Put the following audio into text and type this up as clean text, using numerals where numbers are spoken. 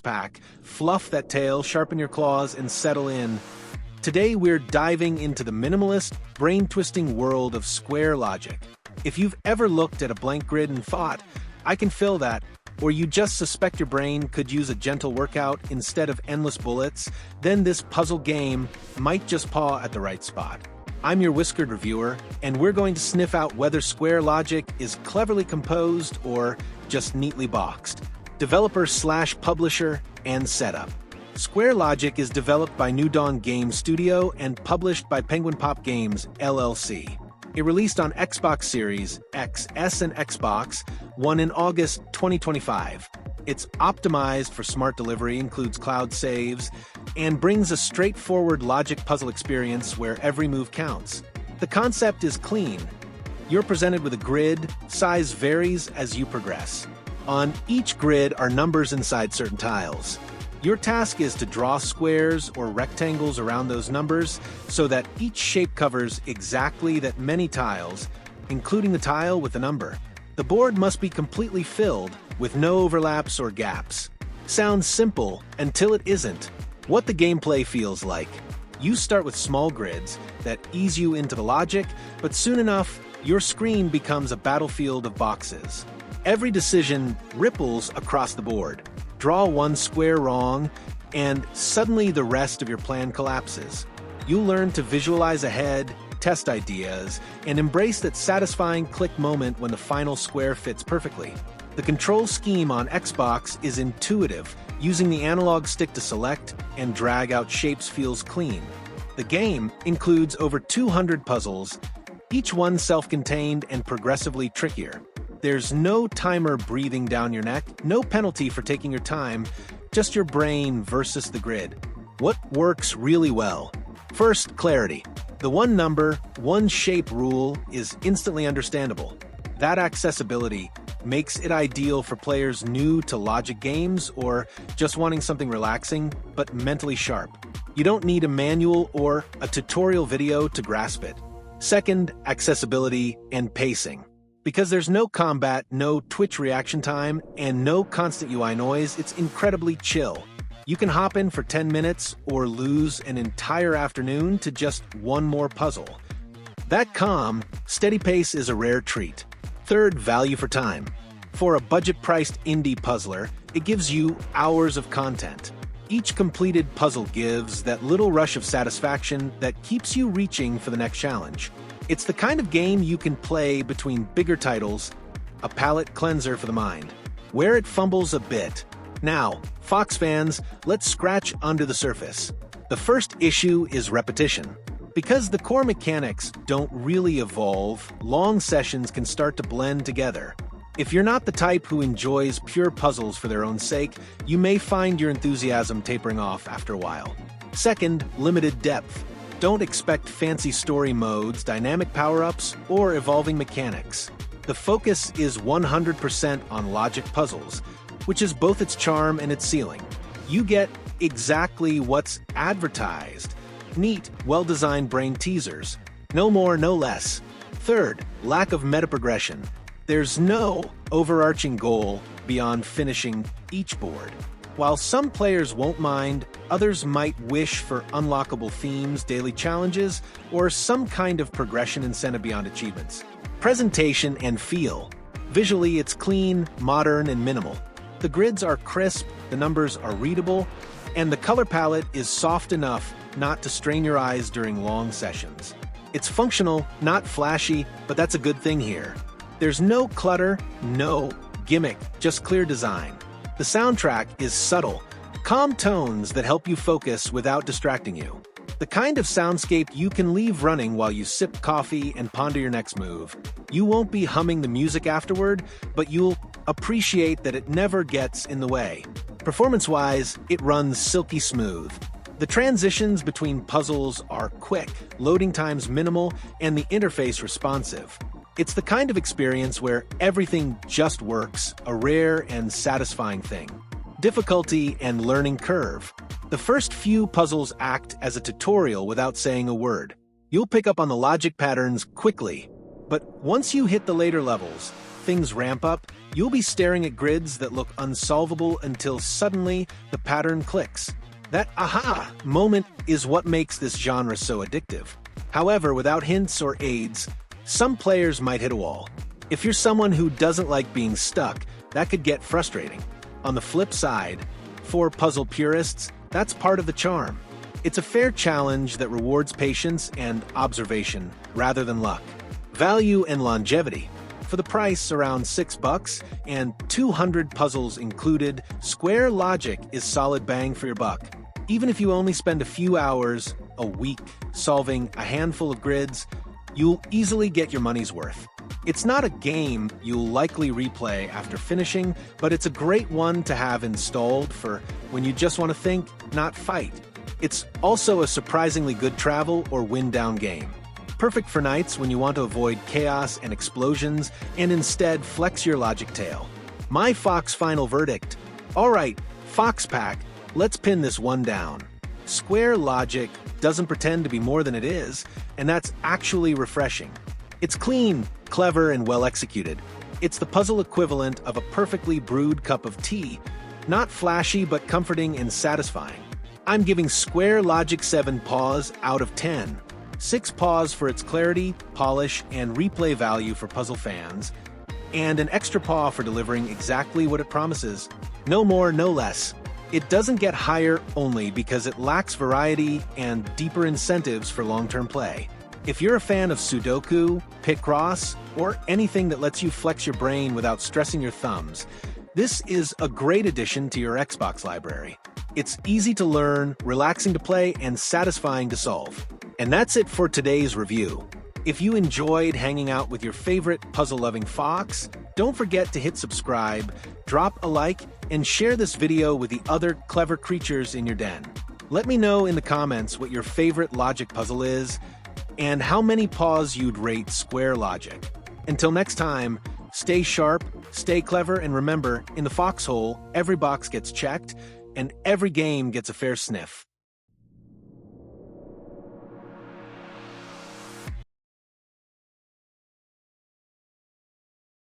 pack. Fluff that tail, sharpen your claws, and settle in. Today we're diving into the minimalist, brain-twisting world of square logic. If you've ever looked at a blank grid and thought, I can fill that, or you just suspect your brain could use a gentle workout instead of endless bullets, then this puzzle game might just paw at the right spot. I'm your whiskered reviewer, and we're going to sniff out whether square logic is cleverly composed or just neatly boxed. Developer/publisher and setup. Square Logic is developed by New Dawn Game Studio and published by Penguin Pop Games, LLC. It released on Xbox Series X, S, and Xbox One in August 2025. It's optimized for smart delivery, includes cloud saves, and brings a straightforward logic puzzle experience where every move counts. The concept is clean. You're presented with a grid, size varies as you progress. On each grid are numbers inside certain tiles. Your task is to draw squares or rectangles around those numbers so that each shape covers exactly that many tiles, including the tile with the number. The board must be completely filled, with no overlaps or gaps. Sounds simple until it isn't. What the gameplay feels like. You start with small grids that ease you into the logic, but soon enough, your screen becomes a battlefield of boxes. Every decision ripples across the board. Draw one square wrong, and suddenly the rest of your plan collapses. You'll learn to visualize ahead, test ideas, and embrace that satisfying click moment when the final square fits perfectly. The control scheme on Xbox is intuitive. Using the analog stick to select and drag out shapes feels clean. The game includes over 200 puzzles, each one self-contained and progressively trickier. There's no timer breathing down your neck, no penalty for taking your time, just your brain versus the grid. What works really well? First, clarity. The one number, one shape rule is instantly understandable. That accessibility makes it ideal for players new to logic games or just wanting something relaxing but mentally sharp. You don't need a manual or a tutorial video to grasp it. Second, accessibility and pacing. Because there's no combat, no Twitch reaction time, and no constant UI noise, it's incredibly chill. You can hop in for 10 minutes or lose an entire afternoon to just one more puzzle. That calm, steady pace is a rare treat. Third, value for time. For a budget-priced indie puzzler, it gives you hours of content. Each completed puzzle gives that little rush of satisfaction that keeps you reaching for the next challenge. It's the kind of game you can play between bigger titles, a palate cleanser for the mind. Where it fumbles a bit. Now, Fox fans, let's scratch under the surface. The first issue is repetition. Because the core mechanics don't really evolve, long sessions can start to blend together. If you're not the type who enjoys pure puzzles for their own sake, you may find your enthusiasm tapering off after a while. Second, limited depth. Don't expect fancy story modes, dynamic power-ups, or evolving mechanics. The focus is 100% on logic puzzles, which is both its charm and its ceiling. You get exactly what's advertised. Neat, well-designed brain teasers. No more, no less. Third, lack of meta progression. There's no overarching goal beyond finishing each board. While some players won't mind, others might wish for unlockable themes, daily challenges, or some kind of progression incentive beyond achievements. Presentation and feel. Visually, it's clean, modern, and minimal. The grids are crisp, the numbers are readable, and the color palette is soft enough not to strain your eyes during long sessions. It's functional, not flashy, but that's a good thing here. There's no clutter, no gimmick, just clear design. The soundtrack is subtle, calm tones that help you focus without distracting you. The kind of soundscape you can leave running while you sip coffee and ponder your next move. You won't be humming the music afterward, but you'll appreciate that it never gets in the way. Performance-wise, it runs silky smooth. The transitions between puzzles are quick, loading times minimal, and the interface responsive. It's the kind of experience where everything just works, a rare and satisfying thing. Difficulty and learning curve. The first few puzzles act as a tutorial without saying a word. You'll pick up on the logic patterns quickly, but once you hit the later levels, things ramp up, you'll be staring at grids that look unsolvable until suddenly the pattern clicks. That aha moment is what makes this genre so addictive. However, without hints or aids, some players might hit a wall. If you're someone who doesn't like being stuck, that could get frustrating. On the flip side, for puzzle purists, that's part of the charm. It's a fair challenge that rewards patience and observation rather than luck. Value and longevity. For the price around $6 and 200 puzzles included, Square Logic is solid bang for your buck. Even if you only spend a few hours a week solving a handful of grids, you'll easily get your money's worth. It's not a game you'll likely replay after finishing, but it's a great one to have installed for when you just want to think, not fight. It's also a surprisingly good travel or wind-down game. Perfect for nights when you want to avoid chaos and explosions and instead flex your logic tail. My Fox final verdict. Alright, Fox Pack, let's pin this one down. Square Logic doesn't pretend to be more than it is, and that's actually refreshing. It's clean, clever, and well executed. It's the puzzle equivalent of a perfectly brewed cup of tea. Not flashy, but comforting and satisfying. I'm giving Square Logic 7 paws out of 10. 6 paws for its clarity, polish, and replay value for puzzle fans, and an extra paw for delivering exactly what it promises. No more, no less. It doesn't get higher only because it lacks variety and deeper incentives for long-term play. If you're a fan of Sudoku, Picross, or anything that lets you flex your brain without stressing your thumbs, this is a great addition to your Xbox library. It's easy to learn, relaxing to play, and satisfying to solve. And that's it for today's review. If you enjoyed hanging out with your favorite puzzle-loving fox, don't forget to hit subscribe, drop a like, and share this video with the other clever creatures in your den. Let me know in the comments what your favorite logic puzzle is, and how many paws you'd rate Square Logic. Until next time, stay sharp, stay clever, and remember, in the foxhole, every box gets checked, and every game gets a fair sniff.